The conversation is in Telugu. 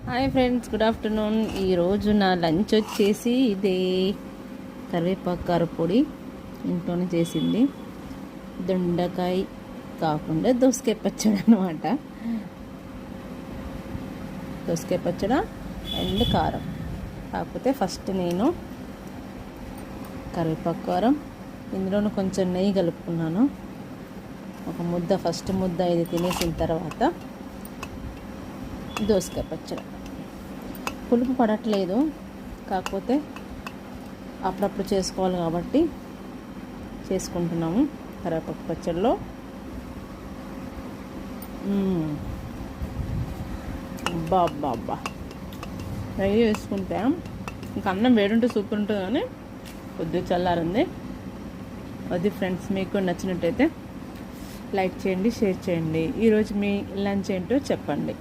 Hi friends, good afternoon. ఈరోజు నా లంచ్ వచ్చేసి ఇదే కరివేపాకు కారపొడి. ఇంట్లోనే చేసింది. దొండకాయ కాకుండా దోసకాయ పచ్చడి అనమాట. దోసకాయ పచ్చడి అండ్ కారం. కాకపోతే ఫస్ట్ నేను కరివేపాకు కారం, ఇందులోనూ కొంచెం నెయ్యి కలుపుకున్నాను. ఒక ముద్ద, ఫస్ట్ ముద్ద ఇది తినేసిన తర్వాత దోసకాయ పచ్చడి. పులుపు పడట్లేదు, కాకపోతే అప్పుడప్పుడు చేసుకోవాలి కాబట్టి చేసుకుంటున్నాము. కరివేపాకు పచ్చడిలో అబ్బా నెయ్యి వేసుకుంటే ఇంకా అన్నం వేడుంటే సూపర్ ఉంటుంది. కానీ కొద్దిగా చల్లారింది. అది ఫ్రెండ్స్, మీకు నచ్చినట్టయితే లైక్ చేయండి, షేర్ చేయండి. ఈరోజు మీ లంచ్ ఏంటో చెప్పండి.